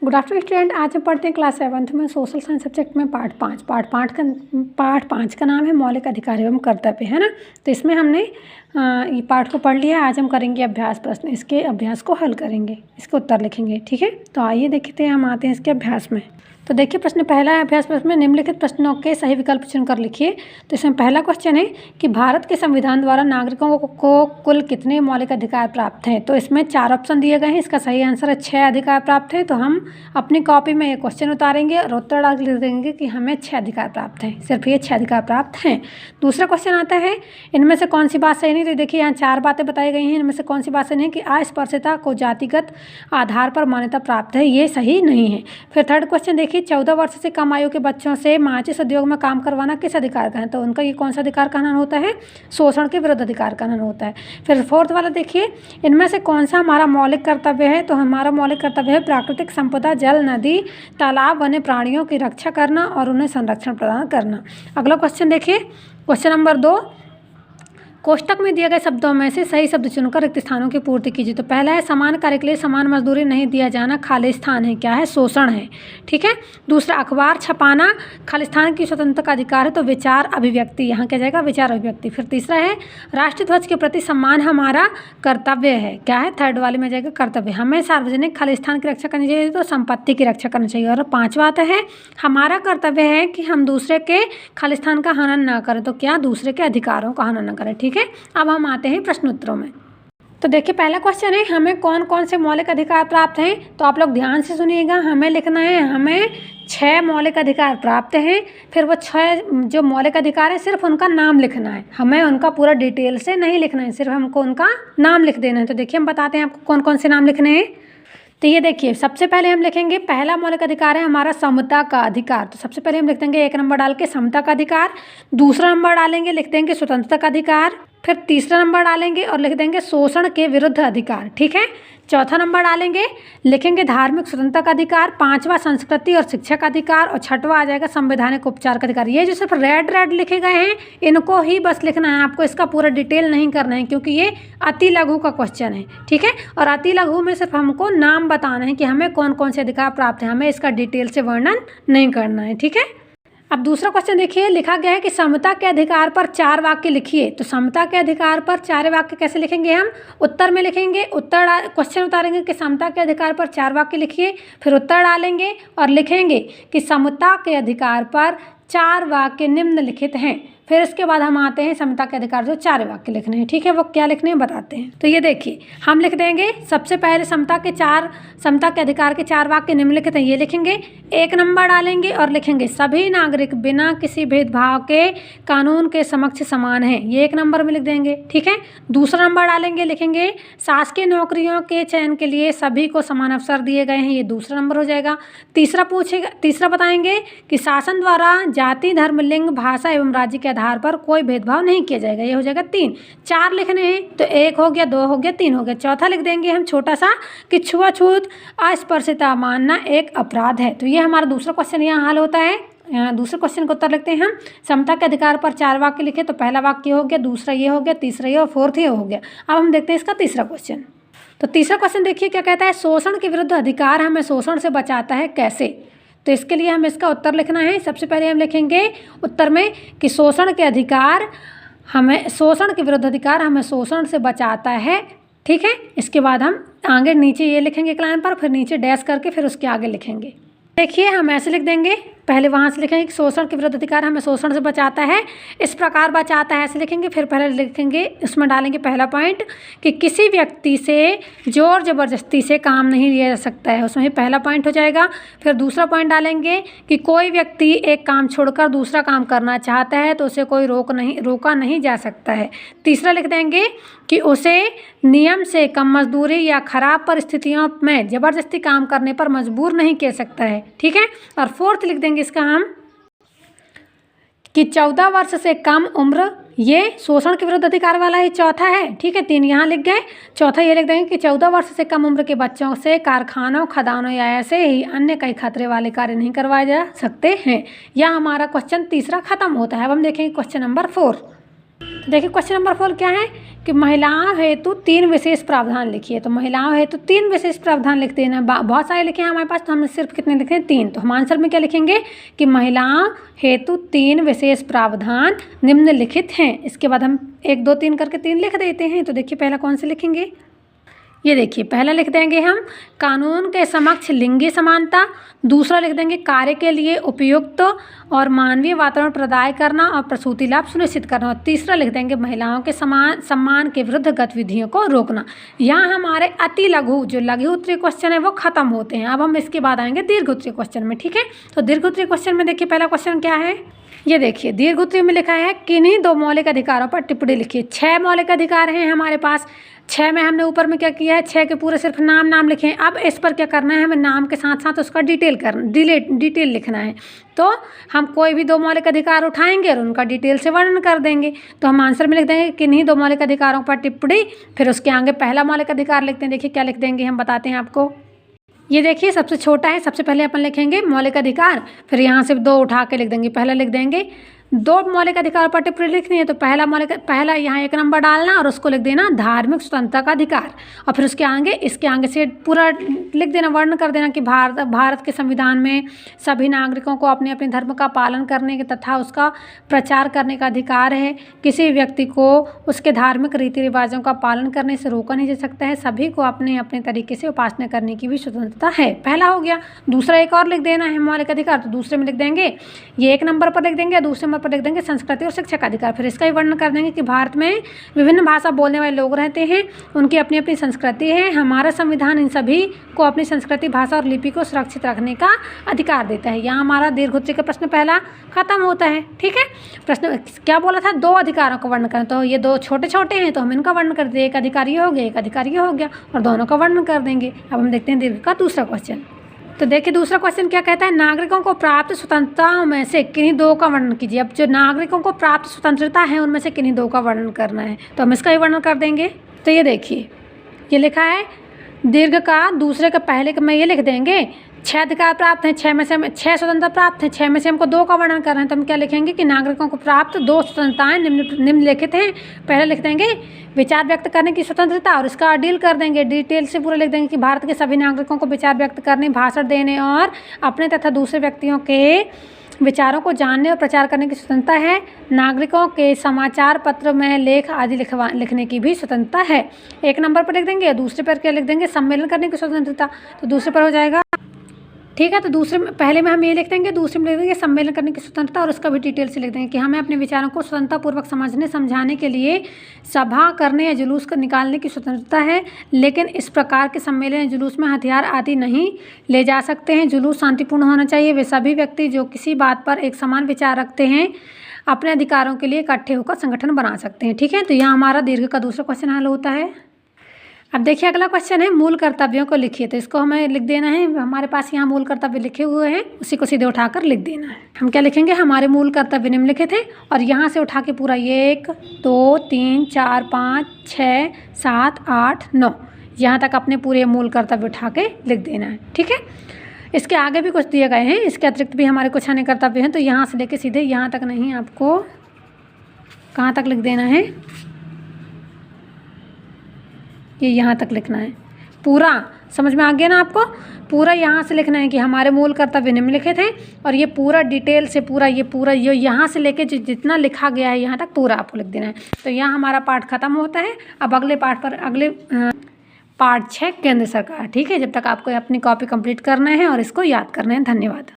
Good afternoon student. आज हम पढ़ते हैं क्लास 7th में सोशल साइंस सब्जेक्ट में पार्ट 5। पार्ट 5 का नाम है मौलिक अधिकार एवं कर्तव्य, है ना। तो इसमें हमने ये पार्ट को पढ़ लिया। आज हम करेंगे अभ्यास प्रश्न, इसके अभ्यास को हल करेंगे, इसके उत्तर लिखेंगे, ठीक है। तो आइए देखते हैं, हम आते हैं इसके अभ्यास में। तो देखिए प्रश्न पहला है अभ्यास प्रश्न में, निम्नलिखित प्रश्नों के सही विकल्प चुनकर लिखिए। तो इसमें पहला क्वेश्चन है कि भारत के संविधान द्वारा नागरिकों को कुल कितने मौलिक अधिकार प्राप्त हैं। तो इसमें 4 ऑप्शन दिए गए हैं, इसका सही आंसर है 6 अधिकार प्राप्त हैं। तो हम अपनी कॉपी में ये क्वेश्चन उतारेंगे और उत्तर डाल लिख देंगे कि हमें 6 अधिकार प्राप्त हैं, सिर्फ ये 6 अधिकार प्राप्त हैं। दूसरा क्वेश्चन आता है, इनमें से कौन सी बात सही नहीं। तो देखिए यहाँ 4 बातें बताई गई हैं, इनमें से कौन सी बात सही नहीं है कि अस्पृश्यता को जातिगत आधार पर मान्यता प्राप्त है, ये सही नहीं है। फिर थर्ड क्वेश्चन देखिए, 14 वर्ष से कम आयु के बच्चों से माचिस उद्योग में काम करवाना किस अधिकार का है। तो उनका ये कौन सा अधिकार कानून होता है, शोषण के विरुद्ध अधिकार कानून होता है। फिर फोर्थ वाला देखिए, इनमें से कौन सा हमारा मौलिक कर्तव्य है। तो हमारा मौलिक कर्तव्य है प्राकृतिक संपदा, जल, नदी, तालाब, वन्य प्राणियों की रक्षा करना और उन्हें संरक्षण प्रदान करना। अगला क्वेश्चन देखिए, क्वेश्चन नंबर 2, कोष्टक में दिए गए शब्दों में से सही शब्द चुनकर रिक्त स्थानों की पूर्ति कीजिए। तो पहला है समान कार्य के लिए समान मजदूरी नहीं दिया जाना खालिस्तान है, क्या है, शोषण है, ठीक है। दूसरा, अखबार छपाना खालिस्तान की स्वतंत्रता का अधिकार है, तो विचार अभिव्यक्ति, यहाँ क्या जाएगा, विचार अभिव्यक्ति। फिर तीसरा है राष्ट्रीय ध्वज के प्रति सम्मान हमारा कर्तव्य है, क्या है, थर्ड वाले में जाएगा कर्तव्य। हमें सार्वजनिक खालिस्तान की रक्षा करनी चाहिए, तो संपत्ति की रक्षा करनी चाहिए। और पांचवा आता है हमारा कर्तव्य है कि हम दूसरे के खालिस्तान का हनन ना करें, तो क्या, दूसरे के अधिकारों का हनन न करें, ठीक है। अब हम आते हैं प्रश्नोत्तरों में। तो देखिए पहला क्वेश्चन है, हमें कौन कौन से मौलिक अधिकार प्राप्त हैं। तो आप लोग ध्यान से सुनिएगा, हमें लिखना है हमें 6 मौलिक अधिकार प्राप्त हैं। फिर वो 6 जो मौलिक अधिकार है सिर्फ उनका नाम लिखना है, हमें उनका पूरा डिटेल से नहीं लिखना है, सिर्फ हमको उनका नाम लिख देना है। तो देखिए हम बताते हैं आपको कौन कौन से नाम लिखने हैं। तो ये देखिए सबसे पहले हम लिखेंगे, पहला मौलिक अधिकार है हमारा समता का अधिकार। तो सबसे पहले हम लिख देंगे 1 नंबर डाल के समता का अधिकार। दूसरा नंबर डालेंगे, लिख देंगे स्वतंत्रता का अधिकार। फिर तीसरा नंबर डालेंगे और लिख देंगे शोषण के विरुद्ध अधिकार, ठीक है। चौथा नंबर डालेंगे, लिखेंगे धार्मिक स्वतंत्रता का अधिकार। पांचवा संस्कृति और शिक्षा का अधिकार। और छठवां आ जाएगा संवैधानिक उपचार का अधिकार। ये जो सिर्फ रेड लिखे गए हैं इनको ही बस लिखना है, आपको इसका पूरा डिटेल नहीं करना है, क्योंकि ये अति लघु का क्वेश्चन है, ठीक है। और अति लघु में सिर्फ हमको नाम बताना है कि हमें कौन कौन से अधिकार प्राप्त हैं, हमें इसका डिटेल से वर्णन नहीं करना है, ठीक है। अब दूसरा क्वेश्चन देखिए, लिखा गया है कि समता के अधिकार पर 4 वाक्य लिखिए। तो समता के अधिकार पर 4 वाक्य कैसे लिखेंगे, हम उत्तर में लिखेंगे। उत्तर क्वेश्चन उतारेंगे कि समता के अधिकार पर 4 वाक्य लिखिए, फिर उत्तर डालेंगे और लिखेंगे कि समता के अधिकार पर 4 वाक्य निम्नलिखित हैं। फिर इसके बाद हम आते हैं समता के अधिकार जो 4 वाक्य लिखने हैं, ठीक है, वो क्या लिखने हैं बताते हैं। तो ये देखिए हम लिख देंगे सबसे पहले समता के अधिकार के 4 वाक्य निम्नलिखित हैं, ये लिखेंगे। 1 नंबर डालेंगे और लिखेंगे सभी नागरिक बिना किसी भेदभाव के कानून के समक्ष समान हैं, ये 1 नंबर में लिख देंगे, ठीक है। दूसरा नंबर डालेंगे, लिखेंगे शासकीय नौकरियों के चयन के लिए सभी को समान अवसर दिए गए हैं, ये दूसरा नंबर हो जाएगा। तीसरा बताएंगे कि शासन द्वारा जाति, धर्म, लिंग, भाषा एवं राज्य के आधार पर कोई भेदभाव नहीं किया जाएगा, ये हो जाएगा 3। 4 लिखने हैं, तो 1 हो गया, 2 हो गया, 3 हो गया। चौथा लिख देंगे हम छोटा सा कि छुआछूत अस्पृश्यता मानना एक अपराध है। तो ये हमारा दूसरा क्वेश्चन यहाँ हल होता है। यहाँ दूसरे क्वेश्चन का उत्तर लिखते हैं हम, समता के अधिकार पर 4 वाक्य लिखे। तो पहला वाक्य हो गया, दूसरा ये हो गया, तीसरा ये और फोर्थ ये हो गया। अब हम देखते हैं इसका तीसरा क्वेश्चन। तो तीसरा क्वेश्चन देखिए क्या कहता है, शोषण के विरुद्ध अधिकार हमें शोषण से बचाता है कैसे। तो इसके लिए हम इसका उत्तर लिखना है। सबसे पहले हम लिखेंगे उत्तर में कि शोषण के विरुद्ध अधिकार हमें शोषण से बचाता है, ठीक है। इसके बाद हम आगे नीचे ये लिखेंगे एक लाइन पर, फिर नीचे डैश करके फिर उसके आगे लिखेंगे। देखिए हम ऐसे लिख देंगे, पहले वहाँ से लिखेंगे कि शोषण के विरुद्ध अधिकार हमें शोषण से बचाता है, इस प्रकार बचाता है, ऐसे लिखेंगे। फिर पहले लिखेंगे, उसमें डालेंगे पहला पॉइंट कि किसी व्यक्ति से जोर जबरदस्ती से काम नहीं लिया जा सकता है, उसमें पहला पॉइंट हो जाएगा। फिर दूसरा पॉइंट डालेंगे कि कोई व्यक्ति एक काम छोड़कर दूसरा काम करना चाहता है तो उसे कोई रोका नहीं जा सकता है। तीसरा लिख देंगे कि उसे नियम से कम मजदूरी या खराब परिस्थितियों में जबरदस्ती काम करने पर मजबूर नहीं किया सकता है, ठीक है। और फोर्थ लिख देंगे इसका हम कि 14 वर्ष से कम उम्र, ये शोषण के विरुद्ध अधिकार वाला ही चौथा है, ठीक है। 3 यहाँ लिख गए। चौथा ये लिख देंगे कि 14 वर्ष से कम उम्र के बच्चों से कारखानों, खदानों या ऐसे ही अन्य कई खतरे वाले कार्य नहीं करवाए जा सकते हैं। यह हमारा क्वेश्चन तीसरा खत्म होता है। अब हम देखेंगे क्वेश्चन नंबर 4। तो देखिए क्वेश्चन नंबर 4 क्या है कि महिलाओं हेतु 3 विशेष प्रावधान लिखिए। तो महिलाओं हेतु 3 विशेष प्रावधान लिख देना। बहुत सारे लिखे हैं हमारे पास, तो हमने सिर्फ कितने लिखे हैं? 3। तो हम आंसर में क्या लिखेंगे कि महिलाओं हेतु 3 विशेष प्रावधान निम्नलिखित हैं। इसके बाद हम 1 2 3 करके 3 लिख देते हैं। तो देखिए पहला कौन से लिखेंगे? ये देखिए पहला लिख देंगे हम कानून के समक्ष लिंगी समानता। दूसरा लिख देंगे कार्य के लिए उपयुक्त और मानवीय वातावरण प्रदान करना और प्रसूति लाभ सुनिश्चित करना। और तीसरा लिख देंगे महिलाओं के सम्मान के विरुद्ध गतिविधियों को रोकना। यहाँ हमारे अति लघु जो लघु उत्तरीय क्वेश्चन है वो खत्म होते हैं। अब हम इसके बाद आएंगे दीर्घ उत्तरीय क्वेश्चन में। ठीक है, तो दीर्घ उत्तरीय क्वेश्चन में देखिए पहला क्वेश्चन क्या है? ये देखिए दीर्घ उत्तरीय में लिखा है किन्हीं 2 मौलिक अधिकारों पर टिप्पणी लिखिए। 6 मौलिक अधिकार हैं हमारे पास। 6 में हमने ऊपर में क्या किया है? 6 के पूरे सिर्फ नाम लिखे हैं। अब इस पर क्या करना है? हमें नाम के साथ साथ उसका डिटेल लिखना है। तो हम कोई भी 2 मौलिक अधिकार उठाएंगे और उनका डिटेल से वर्णन कर देंगे। तो हम आंसर में लिख देंगे किन्हीं 2 मौलिक अधिकारों पर टिप्पणी, फिर उसके आगे पहला मौलिक अधिकार लिखते हैं। देखिए क्या लिख देंगे, हम बताते हैं आपको। ये देखिए सबसे छोटा है, सबसे पहले अपन लिखेंगे मौलिक अधिकार, फिर यहाँ से 2 उठा के लिख देंगे। पहला लिख देंगे 2 मौलिक अधिकार पर टिप्पणी लिखनी है, तो पहला यहाँ 1 नंबर डालना और उसको लिख देना धार्मिक स्वतंत्रता का अधिकार। और फिर इसके आगे से पूरा लिख देना, वर्णन कर देना कि भारत के संविधान में सभी नागरिकों को अपने अपने धर्म का पालन करने के तथा उसका प्रचार करने का अधिकार है। किसी व्यक्ति को उसके धार्मिक रीति रिवाजों का पालन करने से रोका नहीं जा सकता है। सभी को अपने अपने तरीके से उपासना करने की भी स्वतंत्रता है। पहला हो गया। दूसरा एक और लिख देना है मौलिक अधिकार, तो दूसरे में लिख देंगे, ये 1 नंबर पर लिख देंगे, दूसरे नंबर पर लिख देंगे संस्कृति और शिक्षा का अधिकार। फिर इसका ही वर्णन कर देंगे कि भारत में विभिन्न भाषा बोलने वाले लोग रहते हैं, उनकी अपनी अपनी संस्कृति है। हमारा संविधान इन सभी को अपनी संस्कृति, भाषा और लिपि को सुरक्षित रखने का अधिकार देता है। यहाँ हमारा दीर्घ उत्तरीय का प्रश्न पहला खत्म होता है। ठीक है, प्रश्न क्या बोला था? 2 अधिकारों का वर्णन करें, तो ये 2 छोटे छोटे हैं तो हम इनका वर्णन कर दें। एक अधिकार ये हो गया, एक अधिकार ये हो गया, और दोनों का वर्णन कर देंगे। अब हम देखते हैं दीर्घ का दूसरा क्वेश्चन। तो देखिए दूसरा क्वेश्चन क्या कहता है? नागरिकों को प्राप्त स्वतंत्रताओं में से किन्हीं 2 का वर्णन कीजिए। अब जो नागरिकों को प्राप्त स्वतंत्रता है उनमें से किन्हीं 2 का वर्णन करना है, तो हम इसका ही वर्णन कर देंगे। तो ये देखिए ये लिखा है दीर्घ का दूसरे का पहले में ये लिख देंगे 6 अधिकार प्राप्त हैं, 6 में से 6 स्वतंत्रता प्राप्त हैं, 6 में से हमको 2 का वर्णन करना है। तो हम क्या लिखेंगे कि नागरिकों को प्राप्त 2 स्वतंत्रताएं निम्नलिखित हैं। पहले लिख देंगे विचार व्यक्त करने की स्वतंत्रता, और इसका डील कर देंगे, डिटेल से पूरा लिख देंगे कि भारत के सभी नागरिकों को विचार व्यक्त करने, भाषण देने और अपने तथा दूसरे व्यक्तियों के विचारों को जानने और प्रचार करने की स्वतंत्रता है। नागरिकों के समाचार पत्र में लेख आदि लिखने की भी स्वतंत्रता है। 1 नंबर पर लिख देंगे, दूसरे पर क्या लिख देंगे? सम्मेलन करने की स्वतंत्रता, तो दूसरे पर हो जाएगा। ठीक है, तो पहले में हम ये लिख देंगे, दूसरे में लिख देंगे सम्मेलन करने की स्वतंत्रता, और उसका भी डिटेल से लिख देंगे कि हमें अपने विचारों को स्वतंत्रतापूर्वक समझने समझाने के लिए सभा करने या जुलूस को निकालने की स्वतंत्रता है। लेकिन इस प्रकार के सम्मेलन या जुलूस में हथियार आदि नहीं ले जा सकते हैं। जुलूस शांतिपूर्ण होना चाहिए। वे सभी व्यक्ति जो किसी बात पर एक समान विचार रखते हैं अपने अधिकारों के लिए इकट्ठे होकर संगठन बना सकते हैं। ठीक है, तो यहाँ हमारा दीर्घ का दूसरा क्वेश्चन हल होता है। अब देखिए अगला क्वेश्चन है मूल कर्तव्यों को लिखिए। तो इसको हमें लिख देना है। हमारे पास यहाँ मूल कर्तव्य लिखे हुए हैं, उसी को सीधे उठाकर लिख देना है। हम क्या लिखेंगे? हमारे मूल कर्तव्य निम्नलिखित हैं, और यहाँ से उठा के पूरा 1 2 3 4 5 6 7 8 9 यहाँ तक अपने पूरे मूल कर्तव्य उठा के लिख देना है। ठीक है, इसके आगे भी कुछ दिए गए हैं, इसके अतिरिक्त भी हमारे कुछ अन्य कर्तव्य हैं। तो यहाँ से लेके सीधे यहाँ तक नहीं, आपको कहाँ तक लिख देना है? ये यहाँ तक लिखना है। पूरा समझ में आ गया ना आपको? पूरा यहाँ से लिखना है कि हमारे मूल कर्तव्य निम्नलिखित हैं, और ये पूरा डिटेल से पूरा ये यहाँ से लेके जितना लिखा गया है यहाँ तक पूरा आपको लिख देना है। तो यहाँ हमारा पाठ खत्म होता है। अब अगले पार्ट 6 केंद्र सरकार। ठीक है, जब तक आपको अपनी कॉपी कंप्लीट करना है और इसको याद करना है। धन्यवाद।